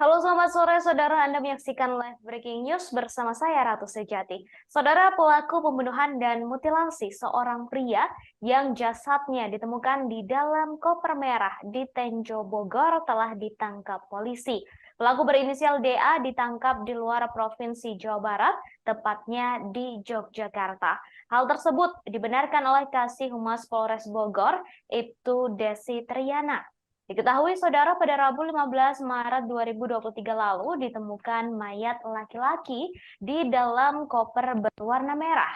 Halo, selamat sore saudara. Anda menyaksikan live breaking news bersama saya Ratu Sejati. Saudara, pelaku pembunuhan dan mutilasi seorang pria yang jasadnya ditemukan di dalam koper merah di Tenjo Bogor telah ditangkap polisi. Pelaku berinisial DA ditangkap di luar Provinsi Jawa Barat, tepatnya di Yogyakarta. Hal tersebut dibenarkan oleh Kasih Humas Polres Bogor, Ibtu Desi Triana. Diketahui saudara pada Rabu 15 Maret 2023 lalu ditemukan mayat laki-laki di dalam koper berwarna merah.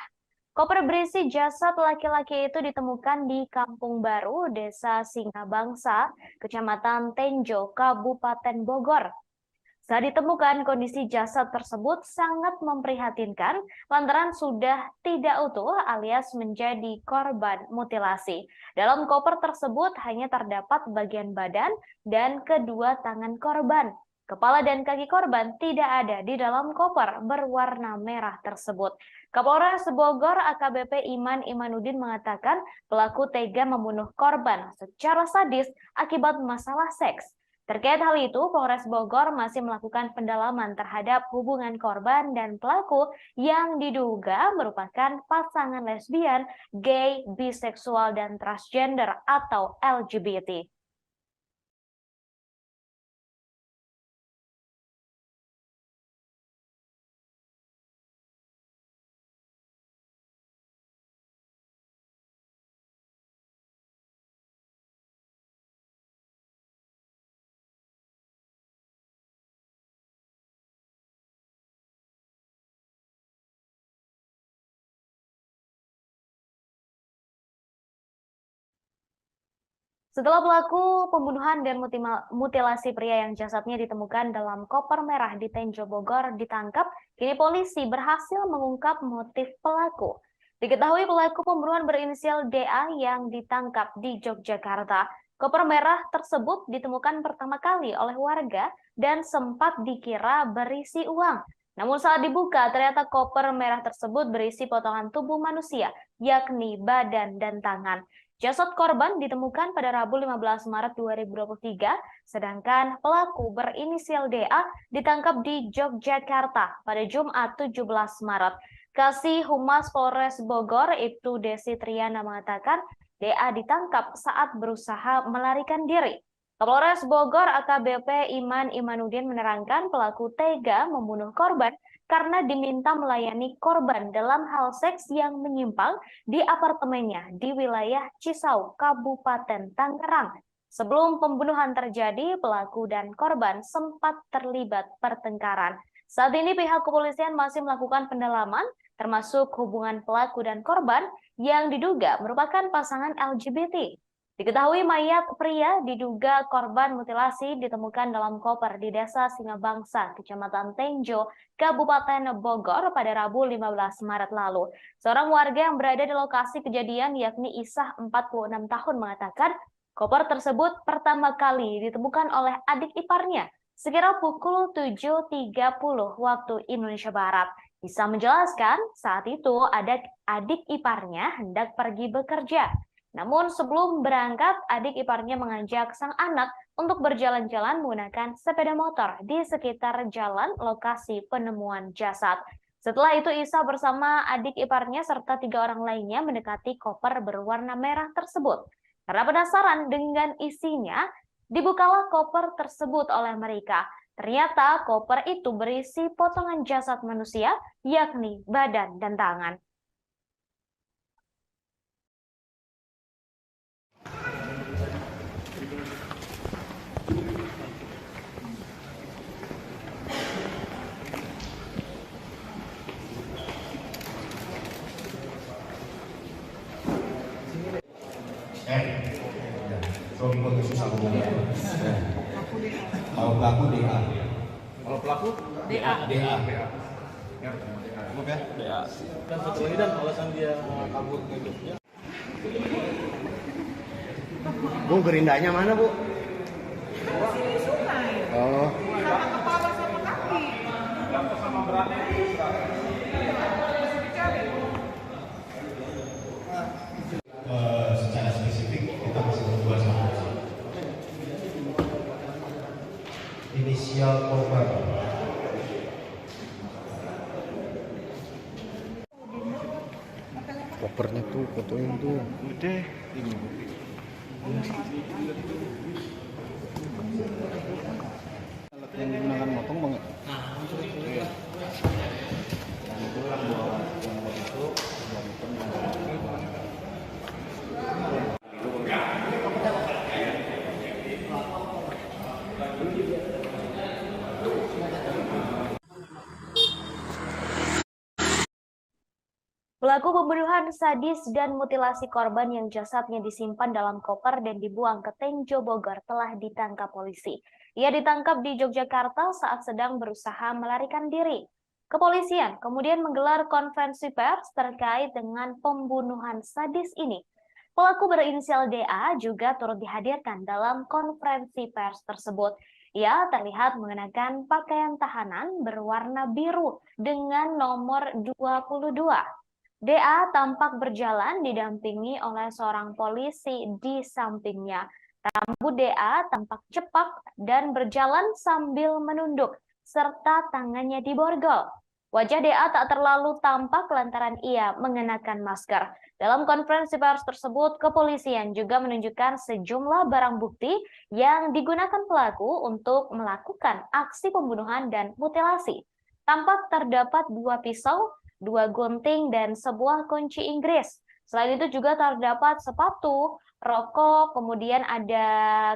Koper berisi jasad laki-laki itu ditemukan di Kampung Baru, Desa Singabangsa, Kecamatan Tenjo, Kabupaten Bogor. Saat ditemukan, kondisi jasad tersebut sangat memprihatinkan lantaran sudah tidak utuh alias menjadi korban mutilasi. Dalam koper tersebut hanya terdapat bagian badan dan kedua tangan korban. Kepala dan kaki korban tidak ada di dalam koper berwarna merah tersebut. Kapolres Bogor AKBP Iman Imanuddin mengatakan pelaku tega membunuh korban secara sadis akibat masalah seks. Terkait hal itu, Polres Bogor masih melakukan pendalaman terhadap hubungan korban dan pelaku yang diduga merupakan pasangan lesbian, gay, biseksual, dan transgender atau LGBT. Setelah pelaku pembunuhan dan mutilasi pria yang jasadnya ditemukan dalam koper merah di Tenjo Bogor ditangkap, kini polisi berhasil mengungkap motif pelaku. Diketahui pelaku pembunuhan berinisial DA yang ditangkap di Yogyakarta. Koper merah tersebut ditemukan pertama kali oleh warga dan sempat dikira berisi uang. Namun saat dibuka, ternyata koper merah tersebut berisi potongan tubuh manusia, yakni badan dan tangan. Jasad korban ditemukan pada Rabu 15 Maret 2023, sedangkan pelaku berinisial DA ditangkap di Yogyakarta pada Jumat 17 Maret. Kasih Humas Polres Bogor, Ibtu Desi Triana mengatakan DA ditangkap saat berusaha melarikan diri. Kapolres Bogor AKBP Iman Imanuddin menerangkan pelaku tega membunuh korban karena diminta melayani korban dalam hal seks yang menyimpang di apartemennya di wilayah Cisau, Kabupaten Tangerang. Sebelum pembunuhan terjadi, pelaku dan korban sempat terlibat pertengkaran. Saat ini pihak kepolisian masih melakukan pendalaman, termasuk hubungan pelaku dan korban yang diduga merupakan pasangan LGBT. Diketahui mayat pria diduga korban mutilasi ditemukan dalam koper di Desa Singabangsa, Kecamatan Tenjo, Kabupaten Bogor pada Rabu 15 Maret lalu. Seorang warga yang berada di lokasi kejadian yakni Isah 46 tahun mengatakan koper tersebut pertama kali ditemukan oleh adik iparnya sekira pukul 7.30 waktu Indonesia Barat. Isah menjelaskan saat itu adik iparnya hendak pergi bekerja. Namun sebelum berangkat, adik iparnya mengajak sang anak untuk berjalan-jalan menggunakan sepeda motor di sekitar jalan lokasi penemuan jasad. Setelah itu Isa bersama adik iparnya serta 3 orang lainnya mendekati koper berwarna merah tersebut. Karena penasaran dengan isinya, dibukalah koper tersebut oleh mereka. Ternyata koper itu berisi potongan jasad manusia, yakni badan dan tangan. Kalau susah ngomongnya. Kalau pelaku DA. Kalau pelaku DA. Ya, DA. Dan satu lagi dan alasan dia kabur ke Jogja. Bu, gerindanya mana, Bu? Sini sungai. Oh. Sama kepala sama kaki. Sama beratnya Secara spesifik kita masih berdua sama. Inisial korban. Kopernya tuh, fotoin tuh. Udah. Alat yang digunakan motong banget. Pelaku pembunuhan sadis dan mutilasi korban yang jasadnya disimpan dalam koper dan dibuang ke Tenjo Bogor telah ditangkap polisi. Ia ditangkap di Yogyakarta saat sedang berusaha melarikan diri. Kepolisian kemudian menggelar konferensi pers terkait dengan pembunuhan sadis ini. Pelaku berinisial DA juga turut dihadirkan dalam konferensi pers tersebut. Ia terlihat mengenakan pakaian tahanan berwarna biru dengan nomor 22. DA tampak berjalan didampingi oleh seorang polisi di sampingnya. Rambut DA tampak cepak dan berjalan sambil menunduk, serta tangannya diborgol. Wajah DA tak terlalu tampak lantaran ia mengenakan masker. Dalam konferensi pers tersebut, kepolisian juga menunjukkan sejumlah barang bukti yang digunakan pelaku untuk melakukan aksi pembunuhan dan mutilasi. Tampak terdapat 2 pisau, 2 gunting, dan sebuah kunci Inggris. Selain itu juga terdapat sepatu, rokok, kemudian ada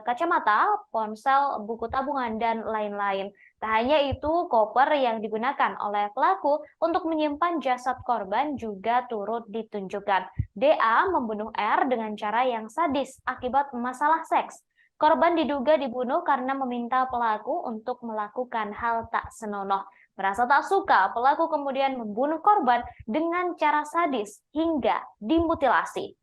kacamata, ponsel, buku tabungan, dan lain-lain. Tak hanya itu, koper yang digunakan oleh pelaku untuk menyimpan jasad korban juga turut ditunjukkan. DA membunuh R dengan cara yang sadis akibat masalah seks. Korban diduga dibunuh karena meminta pelaku untuk melakukan hal tak senonoh. Merasa tak suka, pelaku kemudian membunuh korban dengan cara sadis hingga dimutilasi.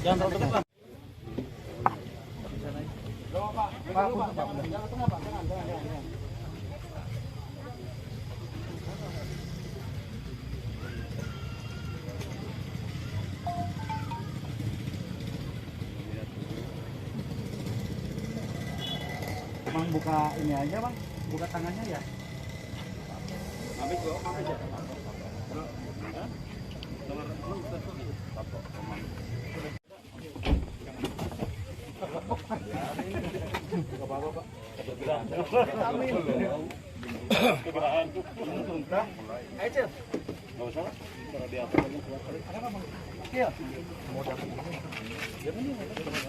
Jangan terlalu dekat. Bang buka ini aja bang, buka tangannya ya.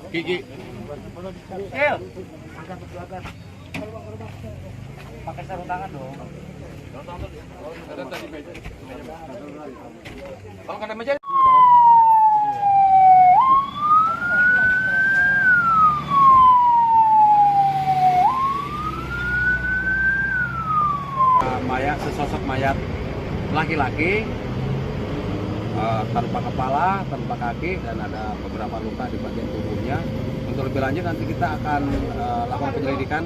Gigi. Angkat ke belakang. Pakai sarung tangan dong. Ada tadi meja. Kalau ada meja. Mayat, sesosok mayat laki-laki tanpa kepala, tanpa kaki, dan ada beberapa luka di bagian tubuhnya. Untuk lebih lanjut nanti kita akan lakukan penyelidikan.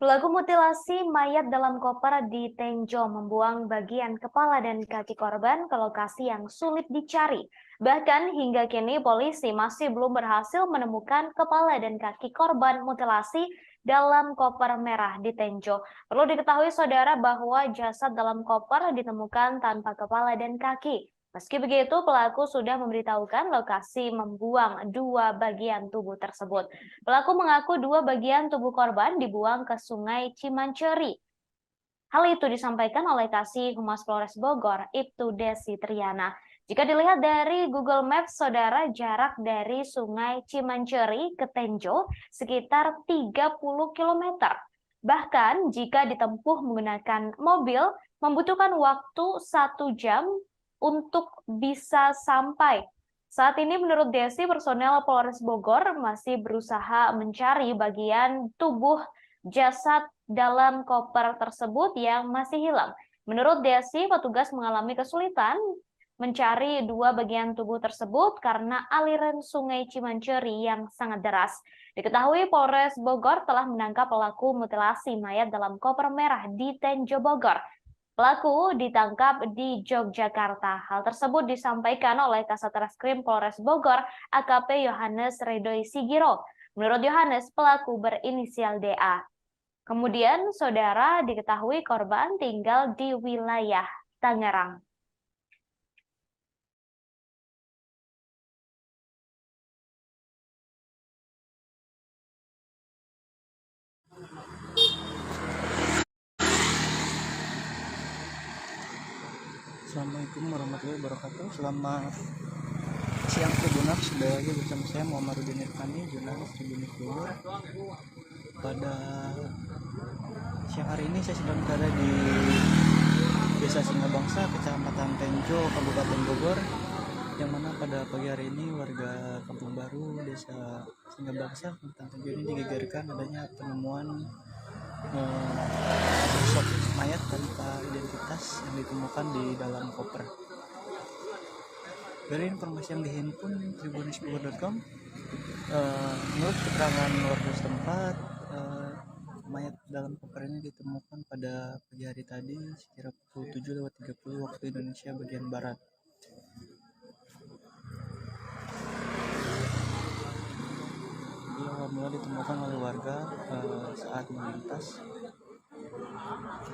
Pelaku mutilasi mayat dalam koper di Tenjo membuang bagian kepala dan kaki korban ke lokasi yang sulit dicari. Bahkan hingga kini polisi masih belum berhasil menemukan kepala dan kaki korban mutilasi dalam koper merah di Tenjo. Perlu diketahui saudara bahwa jasad dalam koper ditemukan tanpa kepala dan kaki. Meski begitu, pelaku sudah memberitahukan lokasi membuang 2 bagian tubuh tersebut. Pelaku mengaku 2 bagian tubuh korban dibuang ke Sungai Cimanceri. Hal itu disampaikan oleh Kasih Humas Polres Bogor, Ibtu Desi Triana. Jika dilihat dari Google Maps, saudara, jarak dari Sungai Cimanceri ke Tenjo sekitar 30 km. Bahkan jika ditempuh menggunakan mobil, membutuhkan waktu 1 jam untuk bisa sampai. Saat ini menurut Desi, personel Polres Bogor masih berusaha mencari bagian tubuh jasad dalam koper tersebut yang masih hilang. Menurut Desi, petugas mengalami kesulitan mencari 2 bagian tubuh tersebut karena aliran Sungai Cimanceri yang sangat deras. Diketahui Polres Bogor telah menangkap pelaku mutilasi mayat dalam koper merah di Tenjo Bogor. Pelaku ditangkap di Yogyakarta. Hal tersebut disampaikan oleh Kasat Reskrim Polres Bogor, AKP Yohanes Redoi Sigiro. Menurut Yohanes, pelaku berinisial DA. Kemudian, saudara, diketahui korban tinggal di wilayah Tangerang. Assalamualaikum warahmatullahi wabarakatuh. Selamat siang Tribuners, sudah lagi bersama saya Muhammadudin Irfani, jurnalis Tribunnews Bogor. Pada siang hari ini saya sedang berada di Desa Singabangsa, Kecamatan Tenjo, Kabupaten Bogor, yang mana pada pagi hari ini warga Kampung Baru, Desa Singabangsa, Kecamatan Tenjo ini digegerkan adanya penemuan sosok mayat tanpa identitas yang ditemukan di dalam koper. Dari informasi yang dihimpun tribunnews.com, menurut keterangan warga setempat, mayat dalam koper ini ditemukan pada pagi hari tadi sekira pukul 7:30 waktu Indonesia bagian barat. Dia awalnya ditemukan oleh warga saat melintas,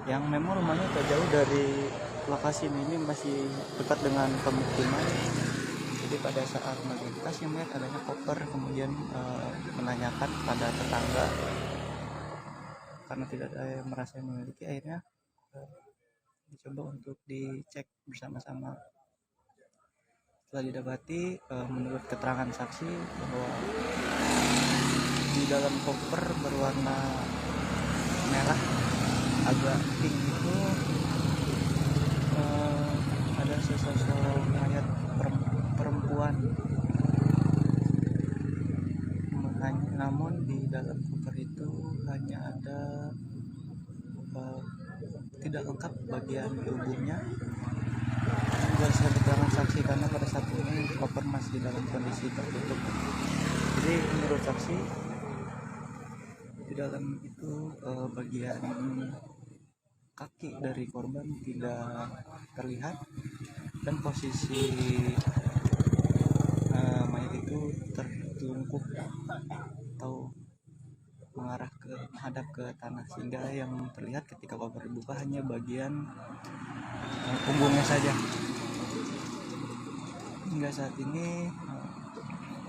yang memang rumahnya tak jauh dari lokasi ini masih dekat dengan pemukiman. Jadi pada saat melintas yang melihat adanya koper, kemudian menanyakan pada tetangga karena tidak ada yang merasa memiliki, akhirnya dicoba untuk dicek bersama-sama. Setelah didapati, menurut keterangan saksi bahwa di dalam koper berwarna merah agak pink itu ada sesosok mayat perempuan. Namun di dalam koper itu hanya ada tidak lengkap bagian tubuhnya. Berdasarkan keterangan saksi, karena pada saat ini koper masih dalam kondisi tertutup. Jadi menurut saksi, di dalam itu bagian kaki dari korban tidak terlihat, dan posisi mayat itu tertelungkup atau menghadap ke tanah, sehingga yang terlihat ketika koper dibuka hanya bagian punggungnya saja. Hingga saat ini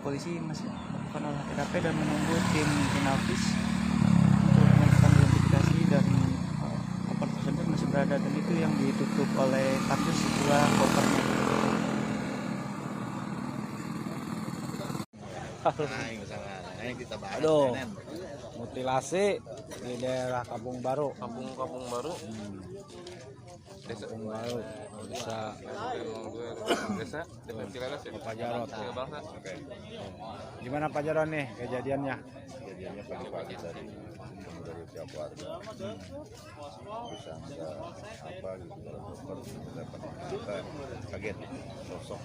polisi masih melakukan olah TKP dan menunggu tim Inavis untuk melakukan identifikasi, dan koper tersebut masih berada, dan itu yang ditutup oleh kardus setelah kopernya. Aduh, mutilasi di daerah Kampung Baru. Kampung Baru. Desa Kampung Baru. Desa Cilalas ya. Pak Jarot. Bangsa. Oke. Gimana Pak Jarot nih kejadiannya? Kejadiannya pagi-pagi dari pihak warga bisa ada apa gitu, kalau dokter mendapat kita kaget sosok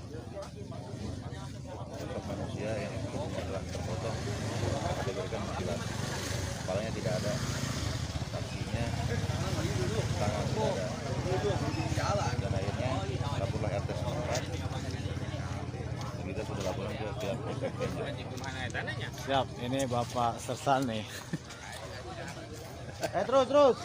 manusia yang tubuhnya telah terpotong, diberikan mutilasi, kepalanya tidak ada, kakinya, tangan tidak ada, dan akhirnya laporlah RT setempat. Kita sudah laporan ke pihak Polsek Tenjo. Siap, ini Bapak Sersan nih. Terus.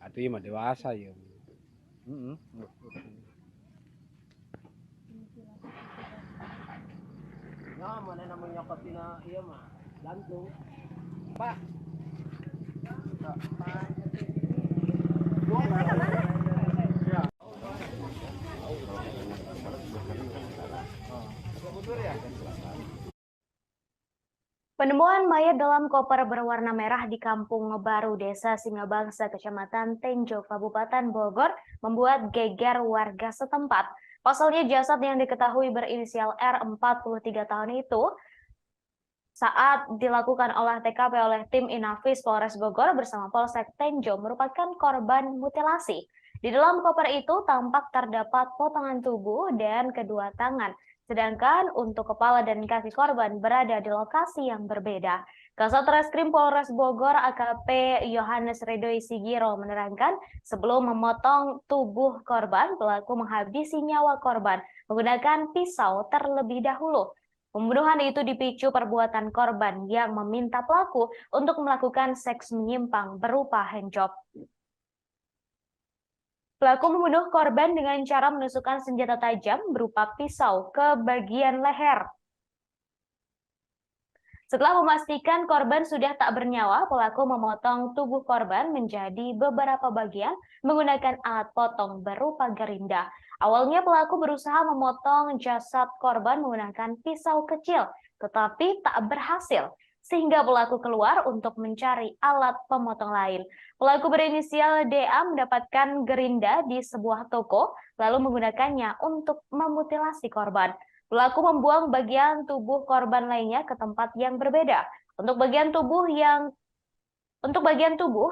Atuh mah dewasa ya. Nah, mana namanya kotina iya mah jantung. Pak. Penemuan mayat dalam koper berwarna merah di Kampung Baru, Desa Singabangsa, Kecamatan Tenjo, Kabupaten Bogor, membuat geger warga setempat. Pasalnya jasad yang diketahui berinisial R 43 tahun itu saat dilakukan olah TKP oleh tim Inafis Polres Bogor bersama Polsek Tenjo merupakan korban mutilasi. Di dalam koper itu tampak terdapat potongan tubuh dan kedua tangan. Sedangkan untuk kepala dan kaki korban berada di lokasi yang berbeda. Kasat Reskrim Polres Bogor AKP Yohanes Ridoi Sigiro menerangkan sebelum memotong tubuh korban, pelaku menghabisi nyawa korban menggunakan pisau terlebih dahulu. Pembunuhan itu dipicu perbuatan korban yang meminta pelaku untuk melakukan seks menyimpang berupa handjob. Pelaku membunuh korban dengan cara menusukkan senjata tajam berupa pisau ke bagian leher. Setelah memastikan korban sudah tak bernyawa, pelaku memotong tubuh korban menjadi beberapa bagian menggunakan alat potong berupa gerinda. Awalnya pelaku berusaha memotong jasad korban menggunakan pisau kecil, tetapi tak berhasil, sehingga pelaku keluar untuk mencari alat pemotong lain. Pelaku berinisial DA mendapatkan gerinda di sebuah toko, lalu menggunakannya untuk memutilasi korban. Pelaku membuang bagian tubuh korban lainnya ke tempat yang berbeda. Untuk bagian tubuh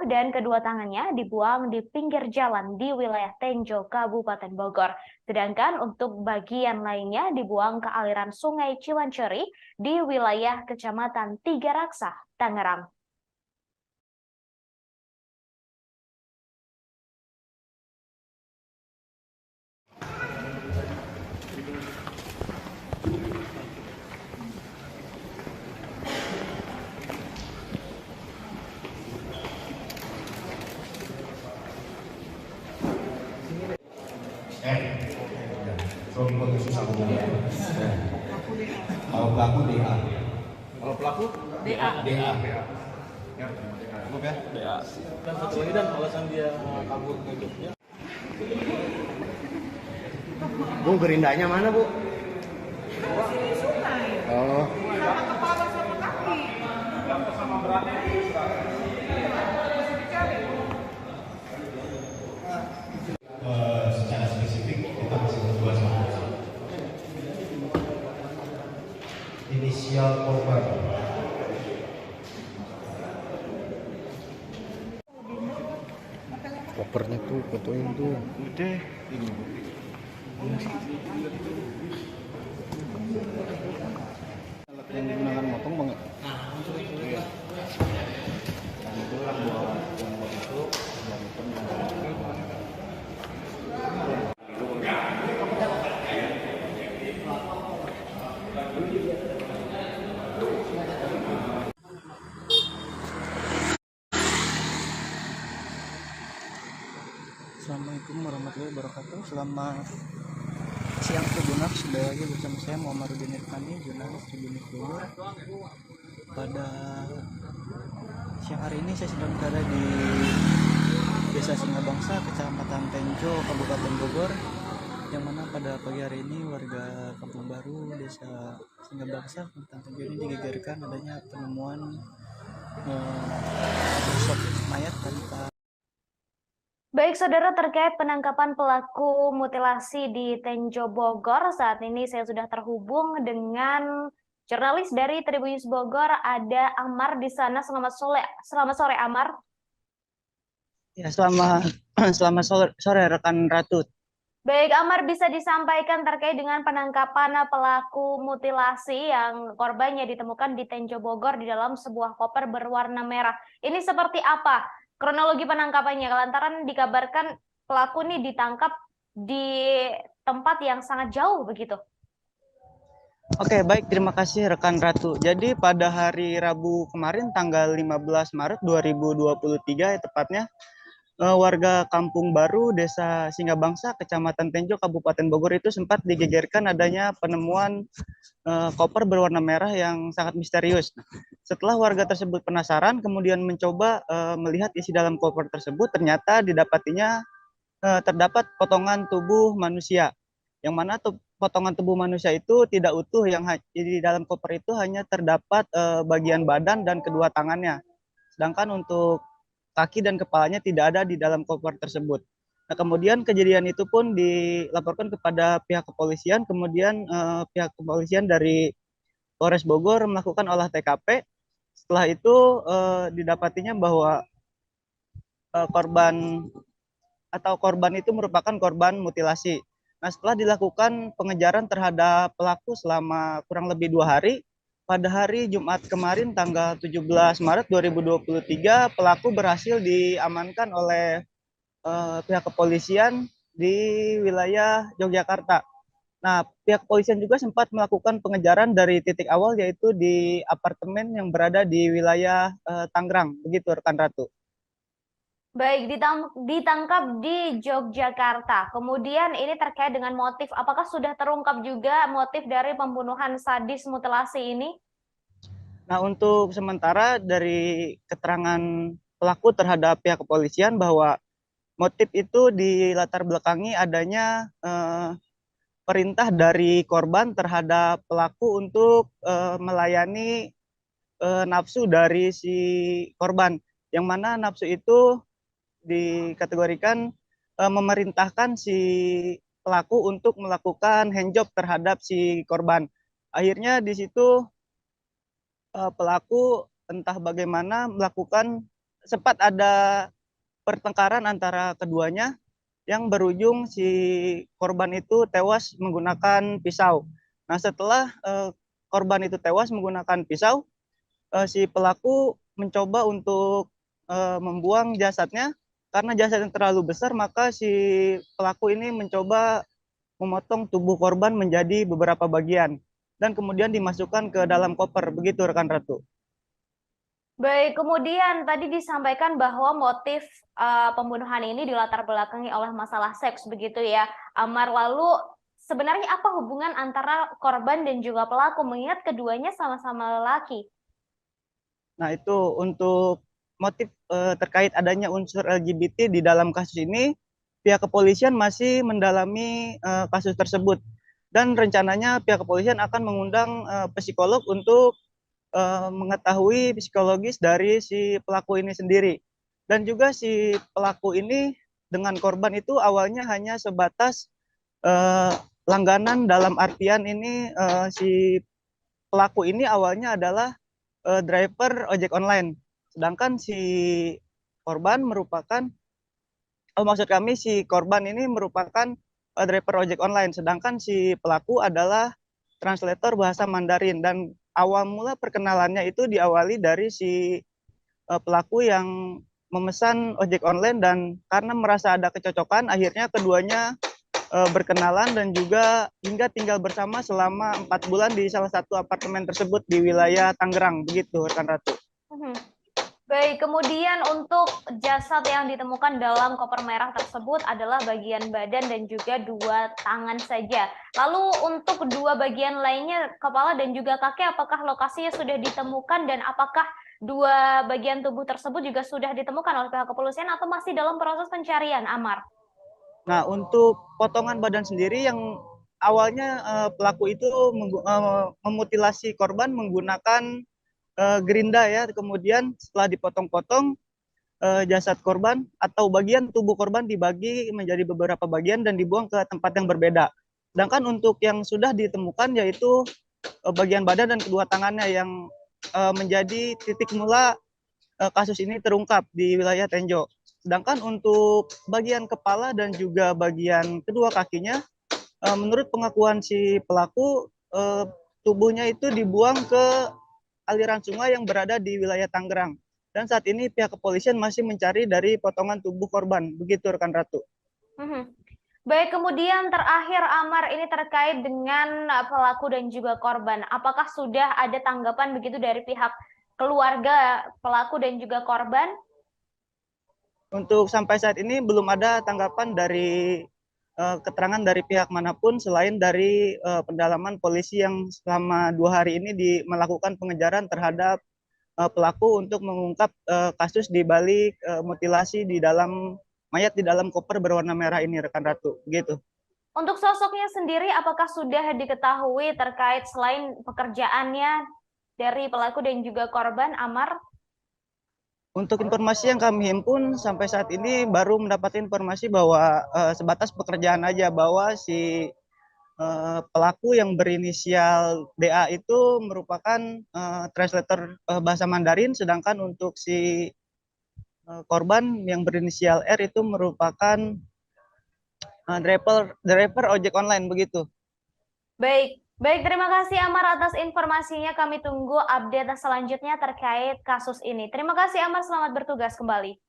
dan kedua tangannya dibuang di pinggir jalan di wilayah Tenjo, Kabupaten Bogor. Sedangkan untuk bagian lainnya dibuang ke aliran Sungai Ciwanceri di wilayah Kecamatan Tiga Raksa, Tangerang. Suami pelaku susah ngomongnya. Kalau pelaku DA. Kalau pelaku DA. DA. cukup ya? DA. Dan satu lagi dan alasan dia kabur ke Jogja. Bu, gerindanya mana, Bu? Sini sungai. Oh. Sama kepala sama kaki. Sama beratnya masih dicari. Secara spesifik kita masih berdua sama inisial korban. Kopernya tuh, fotoin tuh. Udah. Alat yang digunakan motong banget. Iya. Itulah buat yang itu yang Assalamualaikum warahmatullahi wabarakatuh. Selamat siang Tribuners, sudah lagi bersama saya Muhammad Irfani, jurnalis Tribuners Bogor. Pada siang hari ini saya sedang berada di Desa Singabangsa, Kecamatan Tenjo, Kabupaten Bogor, yang mana pada pagi hari ini warga Kampung Baru, Desa Singabangsa, Kecamatan Tenjo ini digegerkan adanya penemuan sosok mayat tanpa. Baik saudara, terkait penangkapan pelaku mutilasi di Tenjo Bogor, saat ini saya sudah terhubung dengan jurnalis dari Tribun News Bogor, ada Amar di sana. Selamat sore Amar. Ya, selamat sore rekan Ratu. Baik, Amar, bisa disampaikan terkait dengan penangkapan pelaku mutilasi yang korbannya ditemukan di Tenjo Bogor di dalam sebuah koper berwarna merah. Ini seperti apa kronologi penangkapannya? Lantaran dikabarkan pelaku ini ditangkap di tempat yang sangat jauh begitu. Oke, baik, terima kasih rekan Ratu. Jadi pada hari Rabu kemarin tanggal 15 Maret 2023 ya tepatnya, warga Kampung Baru, Desa Singgabangsa, Kecamatan Tenjo, Kabupaten Bogor itu sempat digegerkan adanya penemuan koper berwarna merah yang sangat misterius. Setelah warga tersebut penasaran, kemudian mencoba melihat isi dalam koper tersebut, ternyata didapatinya terdapat potongan tubuh manusia, yang mana potongan tubuh manusia itu tidak utuh, yang di dalam koper itu hanya terdapat bagian badan dan kedua tangannya. Sedangkan untuk kaki dan kepalanya tidak ada di dalam koper tersebut. Nah, kemudian kejadian itu pun dilaporkan kepada pihak kepolisian, kemudian pihak kepolisian dari Polres Bogor melakukan olah TKP. Setelah itu didapatinya bahwa korban itu merupakan korban mutilasi. Nah, setelah dilakukan pengejaran terhadap pelaku selama kurang lebih 2 hari, pada hari Jumat kemarin tanggal 17 Maret 2023, pelaku berhasil diamankan oleh pihak kepolisian di wilayah Yogyakarta. Nah, pihak kepolisian juga sempat melakukan pengejaran dari titik awal, yaitu di apartemen yang berada di wilayah Tangerang. Begitu, rekan Ratu. Baik, ditangkap di Yogyakarta. Kemudian ini terkait dengan motif. Apakah sudah terungkap juga motif dari pembunuhan sadis mutilasi ini? Nah, untuk sementara dari keterangan pelaku terhadap pihak kepolisian bahwa motif itu dilatar belakangi adanya perintah dari korban terhadap pelaku untuk melayani nafsu dari si korban, yang mana nafsu itu dikategorikan memerintahkan si pelaku untuk melakukan handjob terhadap si korban. Akhirnya di situ pelaku entah bagaimana melakukan, sempat ada pertengkaran antara keduanya yang berujung si korban itu tewas menggunakan pisau. Nah, setelah korban itu tewas menggunakan pisau, si pelaku mencoba untuk membuang jasadnya. Karena jasadnya terlalu besar, maka si pelaku ini mencoba memotong tubuh korban menjadi beberapa bagian dan kemudian dimasukkan ke dalam koper. Begitu, rekan Ratu. Baik, kemudian tadi disampaikan bahwa motif pembunuhan ini dilatar belakangi oleh masalah seks, begitu ya, Amar. Lalu sebenarnya apa hubungan antara korban dan juga pelaku, mengingat keduanya sama-sama lelaki? Nah, itu untuk motif terkait adanya unsur LGBT di dalam kasus ini, pihak kepolisian masih mendalami kasus tersebut. Dan rencananya pihak kepolisian akan mengundang psikolog untuk mengetahui psikologis dari si pelaku ini sendiri. Dan juga si pelaku ini dengan korban itu awalnya hanya sebatas langganan, dalam artian ini si pelaku ini awalnya adalah driver ojek online. Sedangkan si korban merupakan, maksud kami si korban ini merupakan driver ojek online, sedangkan si pelaku adalah translator bahasa Mandarin. Dan awal mula perkenalannya itu diawali dari si pelaku yang memesan ojek online, dan karena merasa ada kecocokan, akhirnya keduanya berkenalan dan juga hingga tinggal bersama selama 4 bulan di salah satu apartemen tersebut di wilayah Tangerang. Begitu, rekan Ratu. Baik, kemudian untuk jasad yang ditemukan dalam koper merah tersebut adalah bagian badan dan juga 2 tangan saja. Lalu untuk 2 bagian lainnya, kepala dan juga kaki, apakah lokasinya sudah ditemukan dan apakah 2 bagian tubuh tersebut juga sudah ditemukan oleh pihak kepolisian atau masih dalam proses pencarian, Amar? Nah, untuk potongan badan sendiri yang awalnya pelaku itu memutilasi korban menggunakan gerinda ya, kemudian setelah dipotong-potong jasad korban atau bagian tubuh korban dibagi menjadi beberapa bagian dan dibuang ke tempat yang berbeda. Sedangkan untuk yang sudah ditemukan yaitu bagian badan dan kedua tangannya yang menjadi titik mula kasus ini terungkap di wilayah Tenjo. Sedangkan untuk bagian kepala dan juga bagian kedua kakinya, menurut pengakuan si pelaku, tubuhnya itu dibuang ke aliran sungai yang berada di wilayah Tangerang. Dan saat ini pihak kepolisian masih mencari dari potongan tubuh korban. Begitu rekan Ratu. Baik, kemudian terakhir Amar, ini terkait dengan pelaku dan juga korban. Apakah sudah ada tanggapan begitu dari pihak keluarga pelaku dan juga korban? Untuk sampai saat ini belum ada tanggapan dari keterangan dari pihak manapun selain dari pendalaman polisi yang selama 2 hari ini melakukan pengejaran terhadap pelaku untuk mengungkap kasus di balik mutilasi di dalam mayat di dalam koper berwarna merah ini, rekan Ratu. Begitu. Untuk sosoknya sendiri, apakah sudah diketahui terkait selain pekerjaannya dari pelaku dan juga korban, Amar? Untuk informasi yang kami himpun sampai saat ini baru mendapat informasi bahwa sebatas pekerjaan aja, bahwa si pelaku yang berinisial DA itu merupakan translator bahasa Mandarin, sedangkan untuk si korban yang berinisial R itu merupakan driver ojek online, begitu. Baik, terima kasih Amar atas informasinya. Kami tunggu update selanjutnya terkait kasus ini. Terima kasih Amar, selamat bertugas kembali.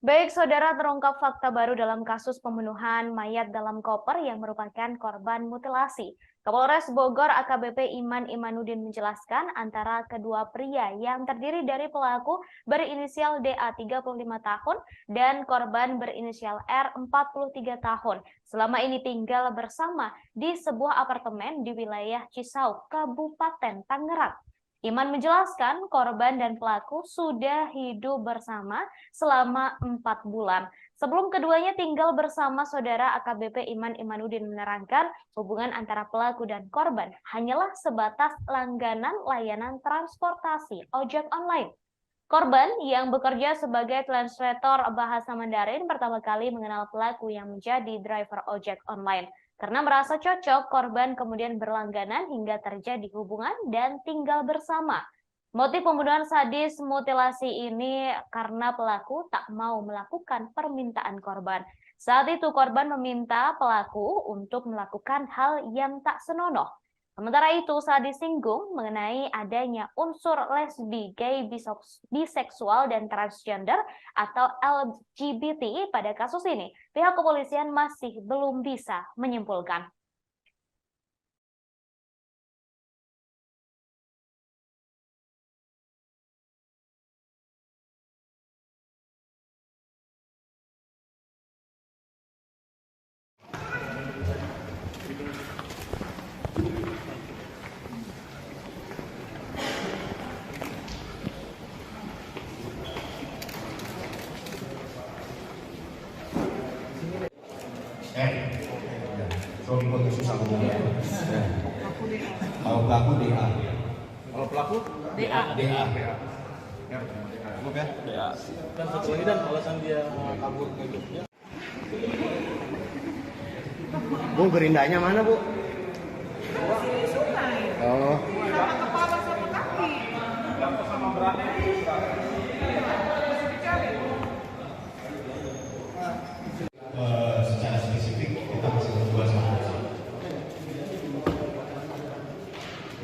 Baik, saudara, terungkap fakta baru dalam kasus pembunuhan mayat dalam koper yang merupakan korban mutilasi. Kapolres Bogor AKBP Iman Imanuddin menjelaskan antara kedua pria yang terdiri dari pelaku berinisial DA 35 tahun dan korban berinisial R 43 tahun. Selama ini tinggal bersama di sebuah apartemen di wilayah Cisauk, Kabupaten Tangerang. Iman menjelaskan korban dan pelaku sudah hidup bersama selama 4 bulan. Sebelum keduanya tinggal bersama, saudara AKBP Iman Imanuddin menerangkan hubungan antara pelaku dan korban hanyalah sebatas langganan layanan transportasi ojek online. Korban yang bekerja sebagai translator bahasa Mandarin pertama kali mengenal pelaku yang menjadi driver ojek online. Karena merasa cocok, korban kemudian berlangganan hingga terjadi hubungan dan tinggal bersama. Motif pembunuhan sadis mutilasi ini karena pelaku tak mau melakukan permintaan korban. Saat itu korban meminta pelaku untuk melakukan hal yang tak senonoh. Sementara itu saat disinggung mengenai adanya unsur lesbi, gay, biseksual, dan transgender atau LGBT pada kasus ini, pihak kepolisian masih belum bisa menyimpulkan. Suami pun susah ngomong. Kalau pelaku DA. Kalau pelaku DA. Cukup ya? DA. Dan satu lagi dan alasan dia kabur ke Jogja. Bu, gerindanya mana, Bu? Di sungai. Oh. Sama kepala sama kaki. Sama beratnya masih dicari. Secara spesifik kita masih berdua sama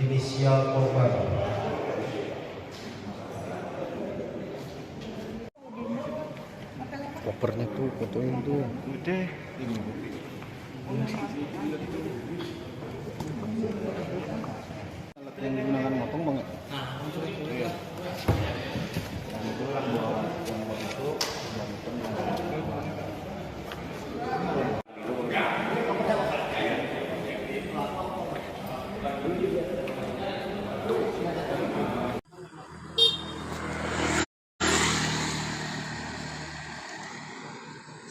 inisial korban. Kopernya tuh, fotoin tuh. Udah. Alat yang digunakan motong banget. Iya.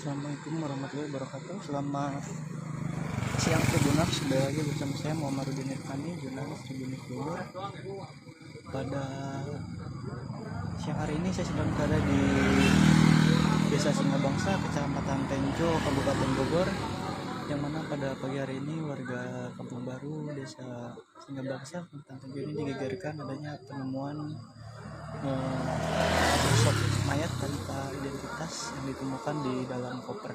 Assalamualaikum warahmatullahi wabarakatuh. Selamat siang Tribuners, kembali lagi bersama saya Muhammaruddin Irfani, jurnalis Tribun Bogor. Pada siang hari ini saya sedang berada di Desa Singabangsa, Kecamatan Tenjo, Kabupaten Bogor, yang mana pada pagi hari ini warga Kampung Baru, Desa Singabangsa, Kecamatan Tenjo ini digegerkan adanya penemuan sosok mayat tanpa identitas yang ditemukan di dalam koper.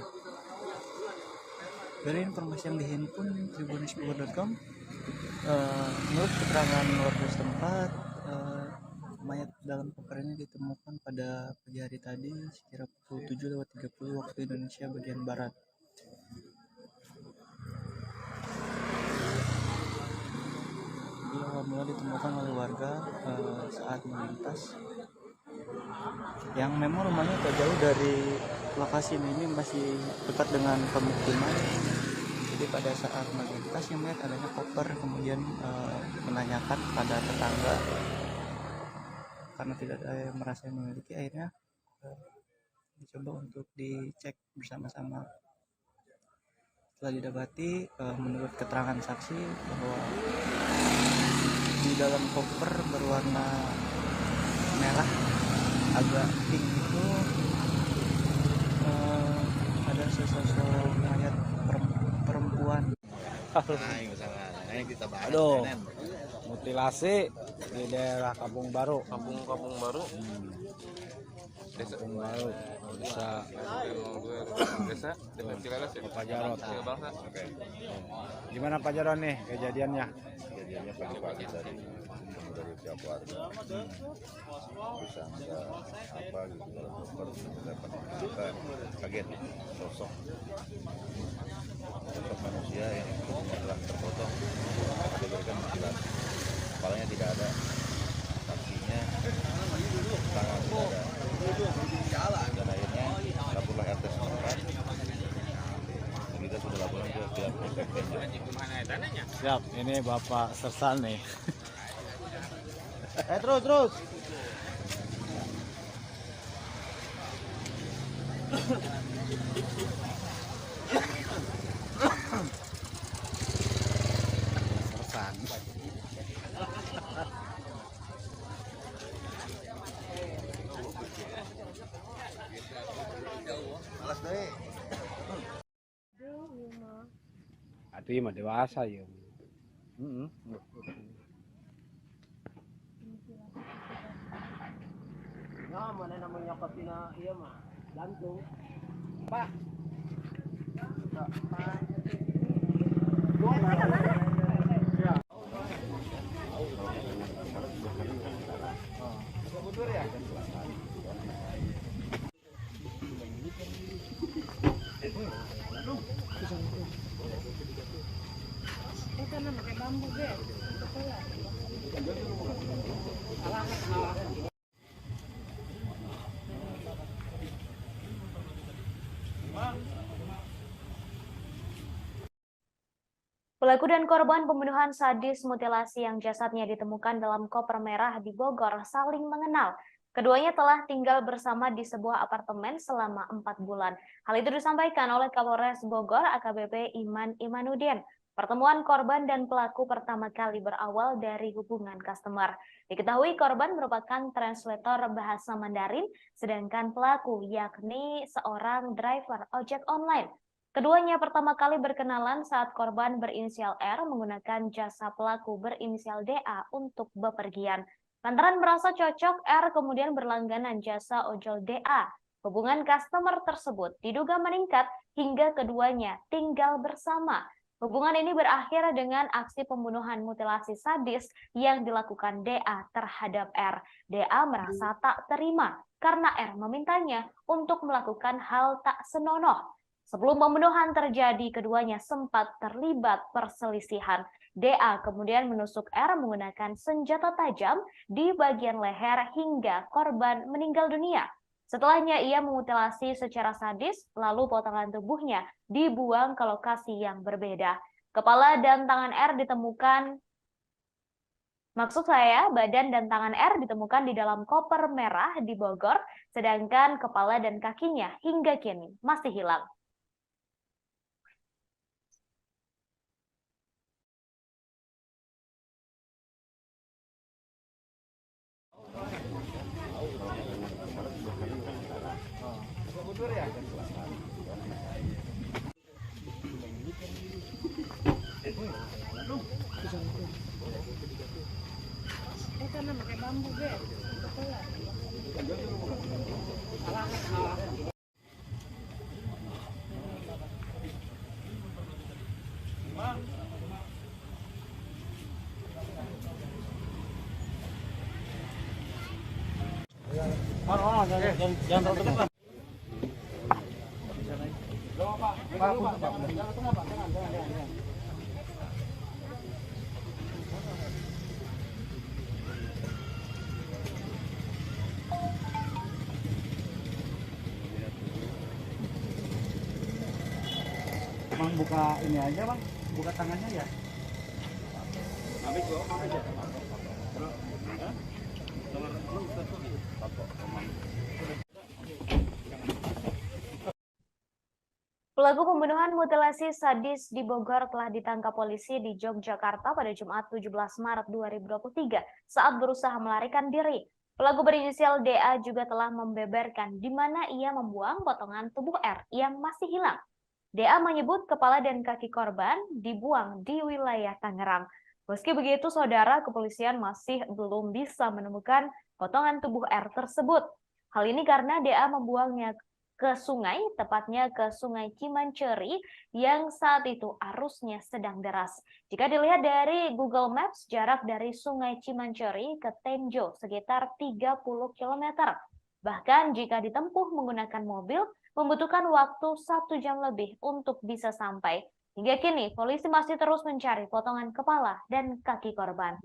Dari informasi yang dihimpun tribunnews.com, menurut keterangan warga setempat, mayat dalam koper ini ditemukan pada pagi hari tadi sekira pukul 7:30 waktu Indonesia bagian barat. Dia awal mula ditemukan oleh warga saat melintas, yang memang rumahnya tak jauh dari lokasi ini, masih dekat dengan pemukiman. Jadi pada saat melintas yang melihat adanya koper, kemudian menanyakan pada tetangga karena tidak ada yang merasa yang memiliki, akhirnya dicoba untuk dicek bersama-sama. Setelah didapati, menurut keterangan saksi, bahwa di dalam koper berwarna merah agak pink itu ada sesosok mayat perempuan. Aduh, mutilasi di daerah Kampung Baru. Kampung Baru. Kampung Baru. Desa Cileles ya. Pak Jarot. Bangsa. Gimana Pak Jarot nih kejadiannya? Kejadiannya pagi-pagi dari pihak warga. Bisa ada apa gitu kalau dokter dapat kita kaget sosok manusia yang telah terpotong, diberikan mutilasi. Kepalanya tidak ada, kakinya, tangan tidak ada, dan akhirnya laporlah RT setempat. Kita sudah laporan ke pihak Polsek Tenjo. Siap, ini Bapak Sersan nih. Terus. Sersan. Malas deh. Ati mah dewasa ya. Ya, mana namanya kotina iya mah jantung. Pak. Pelaku dan korban pembunuhan sadis mutilasi yang jasadnya ditemukan dalam koper merah di Bogor saling mengenal. Keduanya telah tinggal bersama di sebuah apartemen selama 4 bulan. Hal itu disampaikan oleh Kapolres Bogor AKBP Iman Imanuddin. Pertemuan korban dan pelaku pertama kali berawal dari hubungan customer. Diketahui korban merupakan translator bahasa Mandarin, sedangkan pelaku yakni seorang driver ojek online. Keduanya pertama kali berkenalan saat korban berinisial R menggunakan jasa pelaku berinisial DA untuk bepergian. Lantaran merasa cocok, R kemudian berlangganan jasa ojol DA. Hubungan customer tersebut diduga meningkat hingga keduanya tinggal bersama. Hubungan ini berakhir dengan aksi pembunuhan mutilasi sadis yang dilakukan DA terhadap R. DA merasa tak terima karena R memintanya untuk melakukan hal tak senonoh. Sebelum pembunuhan terjadi, keduanya sempat terlibat perselisihan. DA kemudian menusuk R menggunakan senjata tajam di bagian leher hingga korban meninggal dunia. Setelahnya ia memutilasi secara sadis, lalu potongan tubuhnya dibuang ke lokasi yang berbeda. Kepala dan tangan R ditemukan, badan dan tangan R ditemukan di dalam koper merah di Bogor, sedangkan kepala dan kakinya hingga kini masih hilang. Karena pakai bambu, Be. Jangan terlalu dekat. Bang buka ini aja bang, buka tangannya ya. Pelaku pembunuhan mutilasi sadis di Bogor telah ditangkap polisi di Yogyakarta pada Jumat 17 Maret 2023 saat berusaha melarikan diri. Pelaku berinisial DA juga telah membeberkan di mana ia membuang potongan tubuh R yang masih hilang. DA menyebut kepala dan kaki korban dibuang di wilayah Tangerang. Meski begitu, saudara, kepolisian masih belum bisa menemukan potongan tubuh R tersebut. Hal ini karena DA membuangnya ke sungai, tepatnya ke Sungai Cimanceri yang saat itu arusnya sedang deras. Jika dilihat dari Google Maps, jarak dari Sungai Cimanceri ke Tenjo sekitar 30 km. Bahkan jika ditempuh menggunakan mobil, membutuhkan waktu 1 jam lebih untuk bisa sampai. Hingga kini, polisi masih terus mencari potongan kepala dan kaki korban.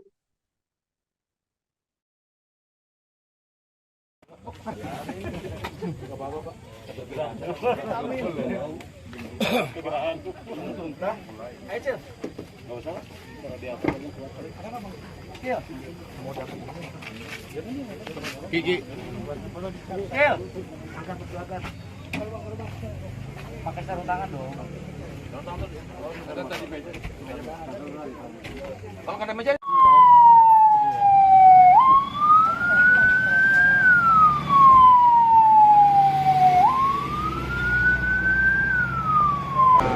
Gigi. Angkat ke belakang. Pakai sarung tangan dong. Kalau kata meja.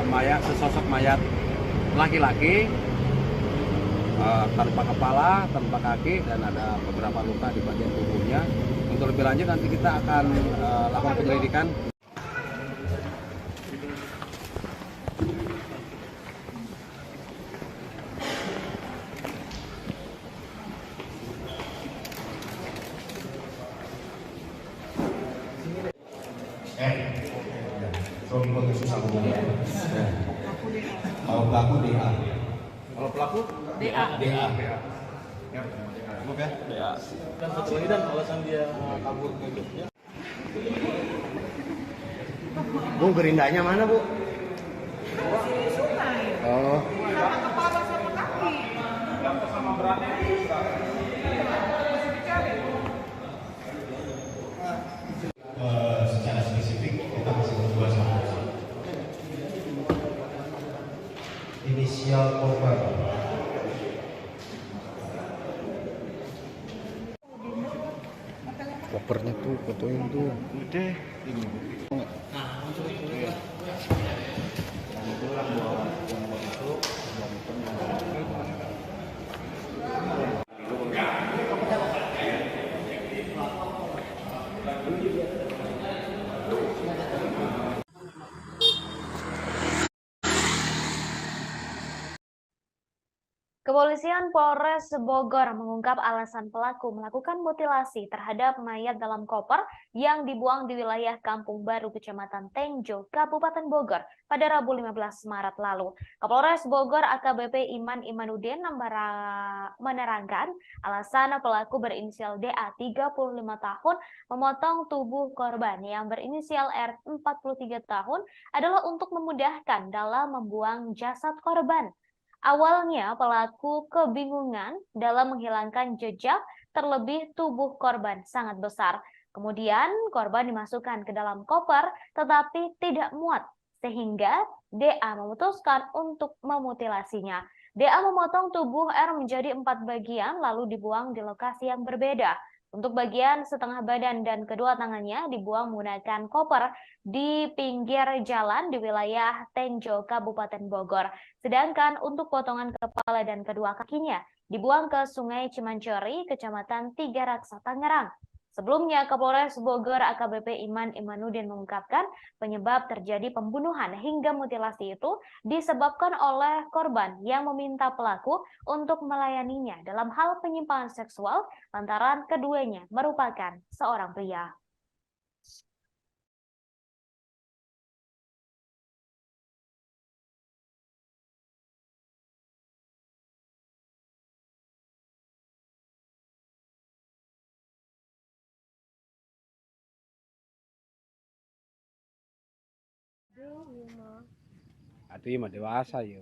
Mayat, sesosok mayat laki-laki tanpa kepala, tanpa kaki, dan ada beberapa luka di bagian tubuhnya. Untuk lebih lanjut nanti kita akan lakukan penyelidikan. Suami susah hubungannya. Kalau pelaku DA. Kalau pelaku DA. DA. Cukup ya? DA. Dan satu lagi dan alasan dia kabur ke Jogja. Bu, gerindanya mana bu? Di sungai. Oh. Sama kepala sama kaki. Yang sama beratnya itu Masih dicari. Secara spesifik kita masih berdua sama. Inisial korban. Kopernya tuh, fotoin tuh. Udah. Kepolisian Polres Bogor mengungkap alasan pelaku melakukan mutilasi terhadap mayat dalam koper yang dibuang di wilayah Kampung Baru, Kecamatan Tenjo, Kabupaten Bogor pada Rabu 15 Maret lalu. Kapolres Bogor AKBP Iman Imanuddin menerangkan alasan pelaku berinisial DA 35 tahun memotong tubuh korban yang berinisial R 43 tahun adalah untuk memudahkan dalam membuang jasad korban. Awalnya pelaku kebingungan dalam menghilangkan jejak, terlebih tubuh korban sangat besar. Kemudian korban dimasukkan ke dalam koper tetapi tidak muat, sehingga DA memutuskan untuk memutilasinya. DA memotong tubuh R menjadi 4 bagian lalu dibuang di lokasi yang berbeda. Untuk bagian setengah badan dan kedua tangannya dibuang menggunakan koper di pinggir jalan di wilayah Tenjo, Kabupaten Bogor. Sedangkan untuk potongan kepala dan kedua kakinya dibuang ke Sungai Cimanceri, Kecamatan Tiga Raksa, Tangerang. Sebelumnya, Kapolres Bogor AKBP Iman Imanuddin mengungkapkan penyebab terjadi pembunuhan hingga mutilasi itu disebabkan oleh korban yang meminta pelaku untuk melayaninya dalam hal penyimpangan seksual lantaran keduanya merupakan seorang pria. Atuh ieu mah dewasa ya.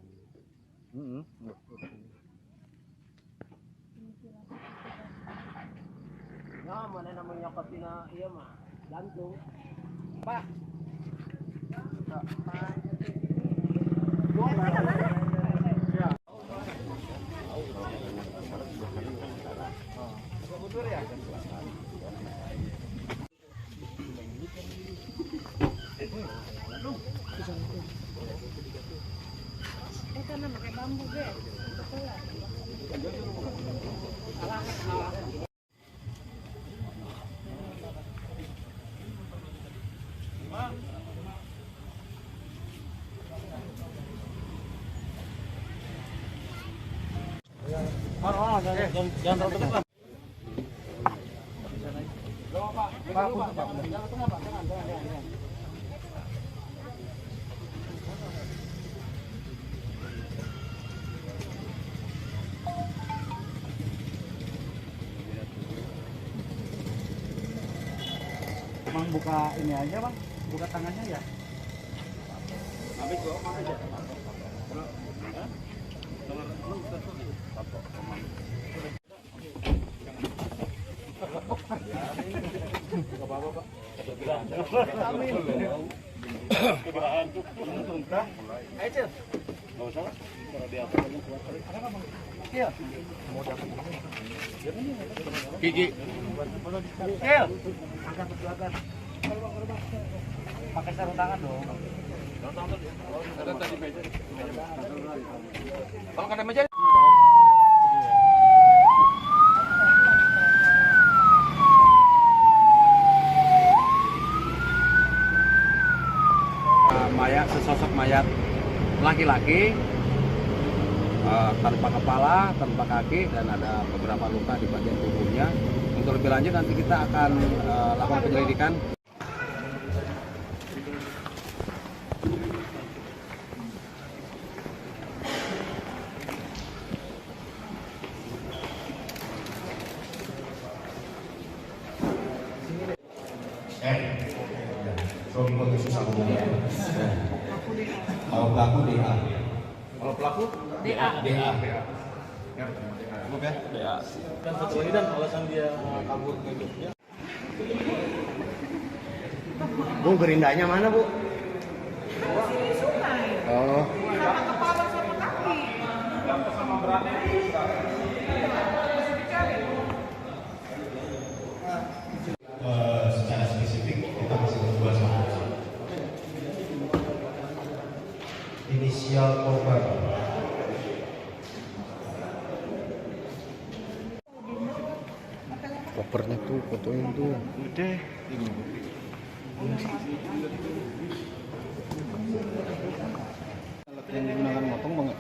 Nah, mana namanya katina iya mah jantung. Pak. Karena pakai bambu be. Jangan terlalu depan. Bang buka ini aja bang, buka tangannya ya. Gigi. Angkat ke belakang. Pakai sarung tangan dong. Ada tadi meja. Kalau ada meja. Mayat, sesosok mayat laki-laki tanpa kepala, tanpa kaki, dan ada beberapa luka di bagian tubuhnya. Untuk lebih lanjut nanti kita akan lakukan penyelidikan. Suami kondisi sambungnya. Kalau pelaku DA. Kalau pelaku DA. Oke. Dan satu lagi dan alasan dia kabur ke Jogja. Bu, gerindanya mana, Bu? Di sungai. Oh. Sama kepala sama kaki. Sama beratnya. Masih dicari. Secara spesifik kita masih membuat saksi. Inisial korban. Kopernya tuh, fotoin tuh. Udah. Alat yang digunakan motong banget.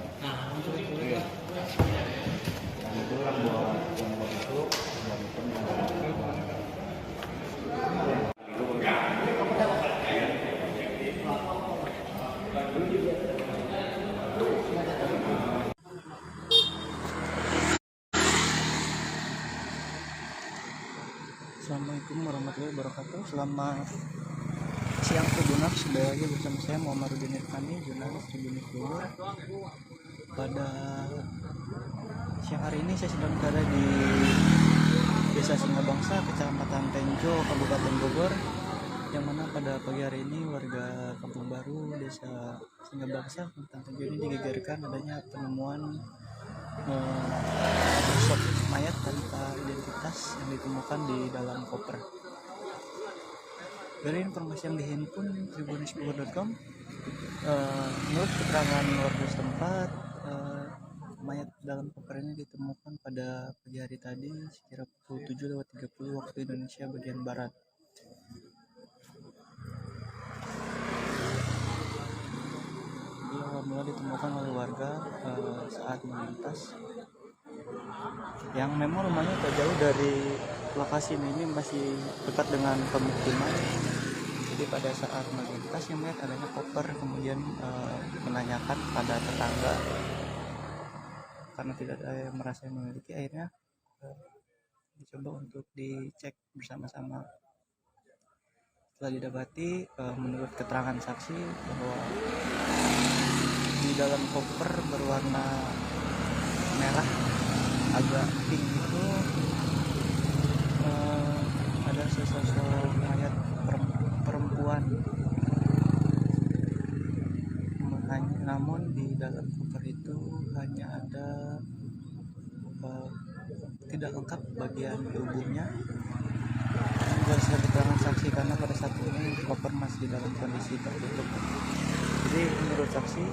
Assalamualaikum warahmatullahi wabarakatuh. Selamat siang Tribuners, sudah lagi bersama saya Muhammaduddin Irfani, jurnalis Tribunnews Bogor. Pada siang hari ini saya sedang berada di Desa Singabangsa, Kecamatan Tenjo, Kabupaten Bogor, yang mana pada pagi hari ini warga Kampung Baru, Desa Singabangsa, Kecamatan Tenjo ini digegerkan adanya penemuan sosok mayat tanpa identitas yang ditemukan di dalam koper. Dari informasi yang dihimpun tribunnews.com, menurut keterangan warga setempat, mayat dalam koper ini ditemukan pada pagi hari tadi sekira pukul 7.30 waktu Indonesia bagian barat. Dia awal mula ditemukan oleh warga saat melintas, yang memang rumahnya tak jauh dari lokasi ini, masih dekat dengan pemukiman. Jadi pada saat melintas yang melihat adanya koper, kemudian menanyakan pada tetangga karena tidak ada yang merasa yang memiliki, akhirnya dicoba untuk dicek bersama-sama. Setelah didapati, menurut keterangan saksi bahwa di dalam koper berwarna merah agak pink itu ada sesosok mayat perempuan. Namun di dalam koper itu hanya ada tidak lengkap bagian tubuhnya. Berdasarkan keterangan saksi, karena pada saat ini koper masih dalam kondisi tertutup. Jadi menurut saksi,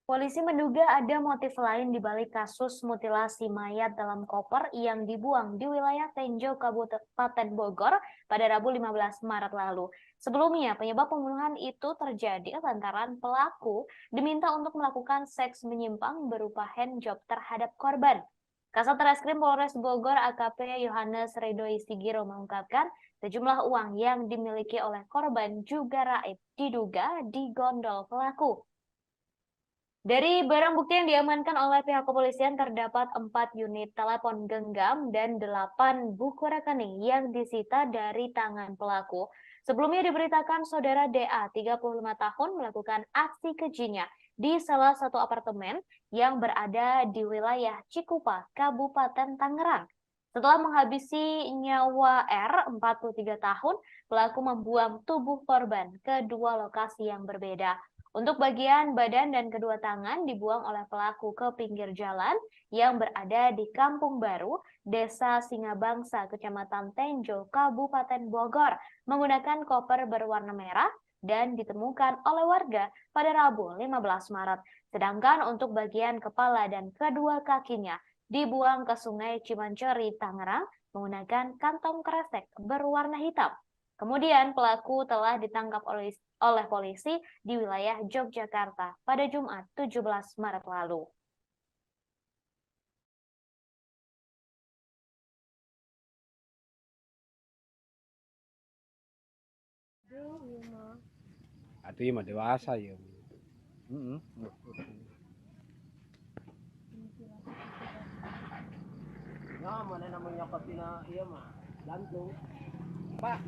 polisi menduga ada motif lain di balik kasus mutilasi mayat dalam koper yang dibuang di wilayah Tenjo, Kabupaten Bogor pada Rabu 15 Maret lalu. Sebelumnya, penyebab pembunuhan itu terjadi lantaran pelaku diminta untuk melakukan seks menyimpang berupa handjob terhadap korban. Kasat Reskrim Polres Bogor AKP Yohanes Ridho Isigiro mengungkapkan sejumlah uang yang dimiliki oleh korban juga raib diduga digondol pelaku. Dari barang bukti yang diamankan oleh pihak kepolisian terdapat 4 unit telepon genggam dan 8 buku rekening yang disita dari tangan pelaku. Sebelumnya diberitakan saudara DA 35 tahun melakukan aksi kejinya di salah satu apartemen yang berada di wilayah Cikupa, Kabupaten Tangerang. Setelah menghabisi nyawa R 43 tahun, pelaku membuang tubuh korban ke 2 lokasi yang berbeda. Untuk bagian badan dan kedua tangan dibuang oleh pelaku ke pinggir jalan yang berada di Kampung Baru, Desa Singabangsa, Kecamatan Tenjo, Kabupaten Bogor, menggunakan koper berwarna merah dan ditemukan oleh warga pada Rabu 15 Maret. Sedangkan untuk bagian kepala dan kedua kakinya dibuang ke Sungai Cimanceri, Tangerang, menggunakan kantong kresek berwarna hitam. Kemudian pelaku telah ditangkap oleh polisi di wilayah Yogyakarta pada Jumat 17 Maret lalu. Aduh, mah dewasa ya. Nah, mana namanya katina iya mah gantung. Pak.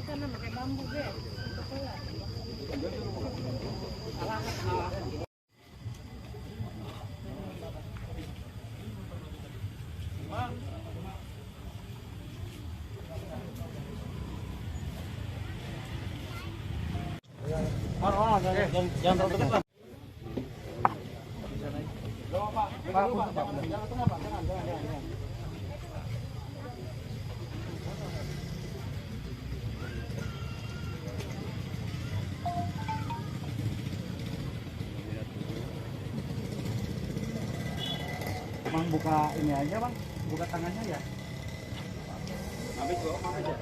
Karena pakai bambu deh. Jangan terlalu dekat. Bang, buka ini aja bang, buka tangannya ya. Habis gua aja.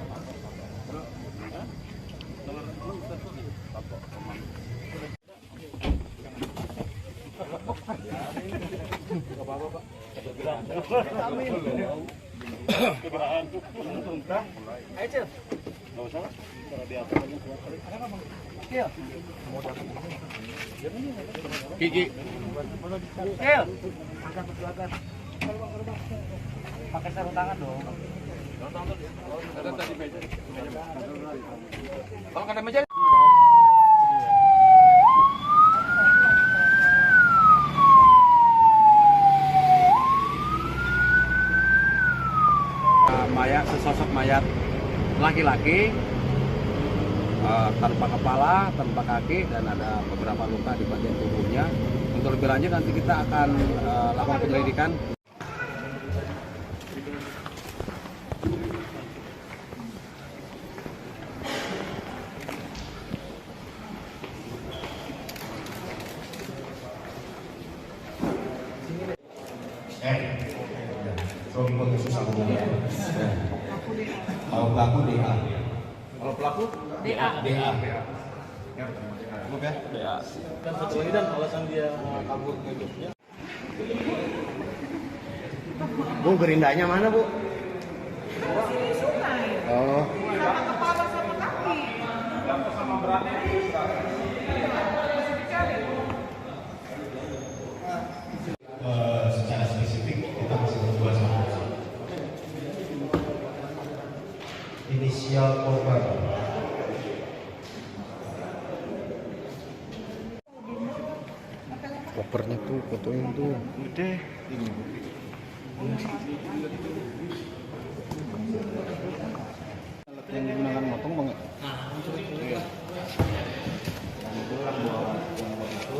Gigi. Pakai sarung tangan dong. Ada tadi meja. Kalau ada meja. Mayat, sesosok mayat laki-laki tanpa kepala, tanpa kaki, dan ada beberapa luka di bagian tubuhnya. Untuk lebih lanjut nanti kita akan lakukan penyelidikan. Suami susah ngomongnya. Kalau pelaku DA. Kalau pelaku DA. ya. Dan satu lagi dan alasan dia kabur ke Jogja. Bu, gerindanya mana, Bu? Sini sungai. Oh. Sama kepala sama kaki. Sama beratnya masih dicari. Secara spesifik kita masih berdua sama. Inisial korban. Kopernya tuh, fotoin tuh. Udah. Alat yang digunakan motong bang ya? Iya. Dan itu yang bawa itu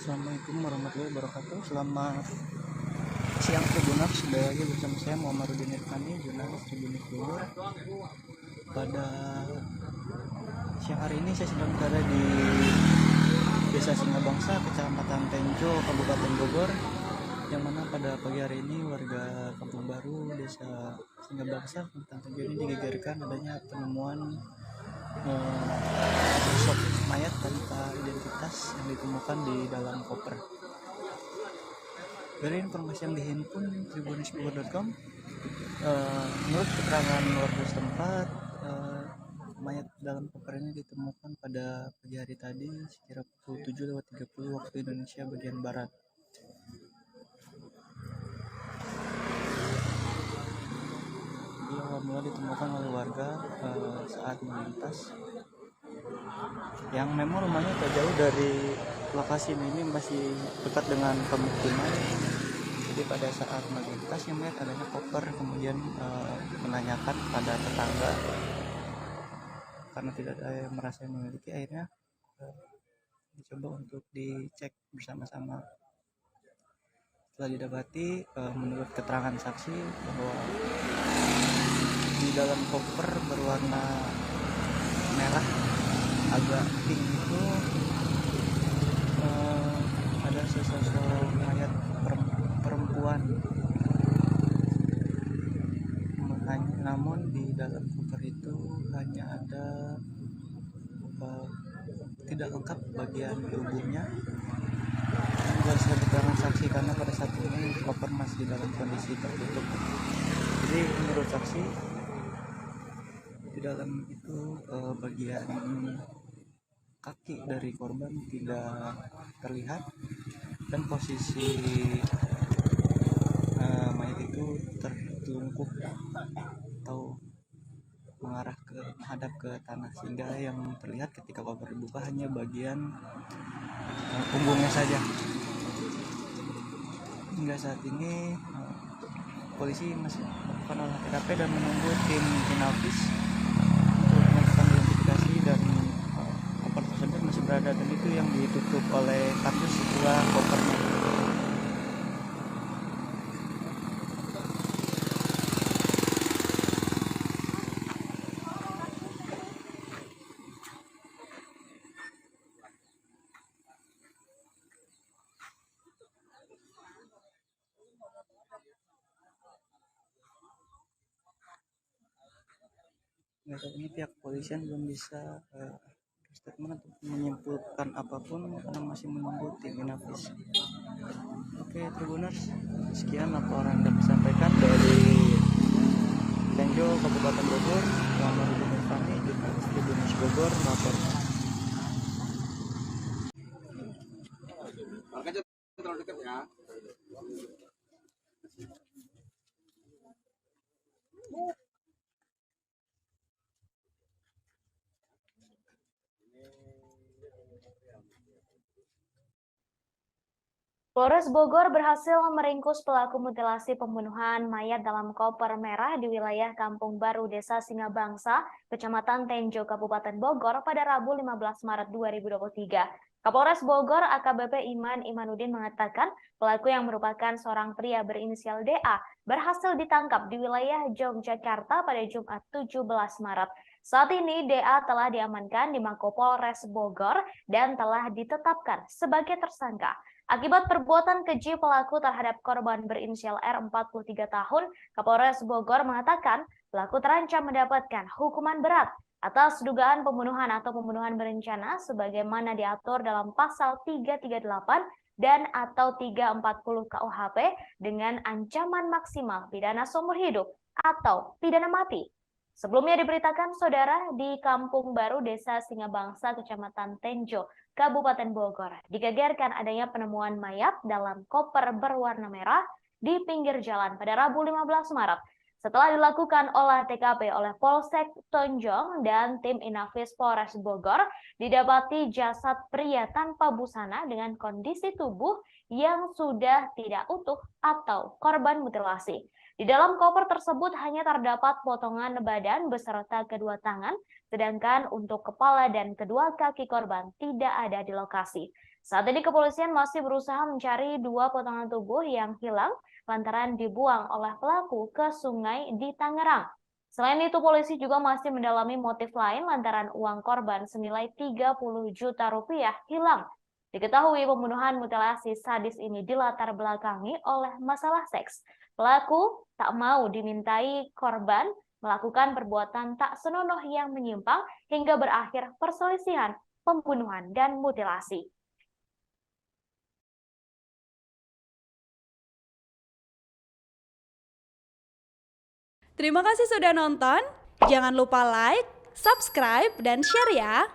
Assalamualaikum warahmatullahi wabarakatuh. Selamat siang Tribuners, sudah lagi bersama saya Muhammadudin Irfani, jurnalis Tribun Bogor. Pada siang hari ini saya sedang berada di Desa Singabangsa, Kecamatan Tenjo, Kabupaten Bogor, yang mana pada pagi hari ini warga Kampung Baru, Desa Singabangsa, Kecamatan Tenjo ini digegerkan adanya penemuan sosok mayat tanpa identitas yang ditemukan di dalam koper. Dari informasi yang dihimpun tribunnews.com, menurut keterangan warga setempat, mayat dalam koper ini ditemukan pada pagi hari tadi sekira pukul 7:30 waktu Indonesia bagian barat. Awal mula ditemukan oleh warga saat melintas, yang memang rumahnya tak jauh dari lokasi ini masih dekat dengan pemukiman. Jadi pada saat melintas yang melihat adanya koper, kemudian menanyakan pada tetangga karena tidak ada yang merasa memiliki, akhirnya dicoba untuk dicek bersama-sama. Setelah didapati, menurut keterangan saksi bahwa di dalam koper berwarna merah agak pink itu ada sesosok mayat perempuan. Namun di dalam koper itu hanya ada tidak lengkap bagian tubuhnya. Berdasarkan keterangan saksi, karena pada saat ini koper masih dalam kondisi tertutup. Jadi menurut saksi, di dalam itu bagian kaki dari korban tidak terlihat, dan posisi mayat itu tertelungkup atau menghadap ke tanah, sehingga yang terlihat ketika koper dibuka hanya bagian punggungnya saja. Hingga saat ini polisi masih melakukan olah TKP dan menunggu tim Inavis untuk melakukan identifikasi, dan koper tersebut masih berada, dan itu yang ditutup oleh kardus setelah kopernya. Saat ini pihak kepolisian belum bisa statement atau menyimpulkan apapun karena masih menunggu tim Inavis. Oke Tribuners, sekian laporan yang dapat disampaikan dari Tenjo, Kabupaten Bogor. Muhammad Irfani, jurnalis Tribunnews Bogor, melaporkan. Makanya terlalu dekat ya. Polres Bogor berhasil meringkus pelaku mutilasi pembunuhan mayat dalam koper merah di wilayah Kampung Baru, Desa Singabangsa, Kecamatan Tenjo, Kabupaten Bogor pada Rabu 15 Maret 2023. Kapolres Bogor AKBP Iman Imanuddin mengatakan pelaku yang merupakan seorang pria berinisial DA berhasil ditangkap di wilayah Yogyakarta pada Jumat 17 Maret. Saat ini DA telah diamankan di Mapolres Bogor dan telah ditetapkan sebagai tersangka. Akibat perbuatan keji pelaku terhadap korban berinisial R 43 tahun, Kapolres Bogor mengatakan pelaku terancam mendapatkan hukuman berat atas dugaan pembunuhan atau pembunuhan berencana sebagaimana diatur dalam pasal 338 dan atau 340 KUHP dengan ancaman maksimal pidana seumur hidup atau pidana mati. Sebelumnya diberitakan saudara di Kampung Baru Desa Singabangsa Kecamatan Tenjo, Kabupaten Bogor, digegerkan adanya penemuan mayat dalam koper berwarna merah di pinggir jalan pada Rabu 15 Maret. Setelah dilakukan olah TKP oleh Polsek Tonjong dan tim Inafis Polres Bogor, didapati jasad pria tanpa busana dengan kondisi tubuh yang sudah tidak utuh atau korban mutilasi. Di dalam koper tersebut hanya terdapat potongan badan beserta kedua tangan, sedangkan untuk kepala dan kedua kaki korban tidak ada di lokasi. Saat ini kepolisian masih berusaha mencari dua potongan tubuh yang hilang lantaran dibuang oleh pelaku ke sungai di Tangerang. Selain itu, polisi juga masih mendalami motif lain lantaran uang korban senilai 30 juta rupiah hilang. Diketahui pembunuhan mutilasi sadis ini dilatar belakangi oleh masalah seks. Pelaku tak mau dimintai korban melakukan perbuatan tak senonoh yang menyimpang hingga berakhir perselisihan, pembunuhan, dan mutilasi. Terima kasih sudah nonton. Jangan lupa like, subscribe, dan share ya.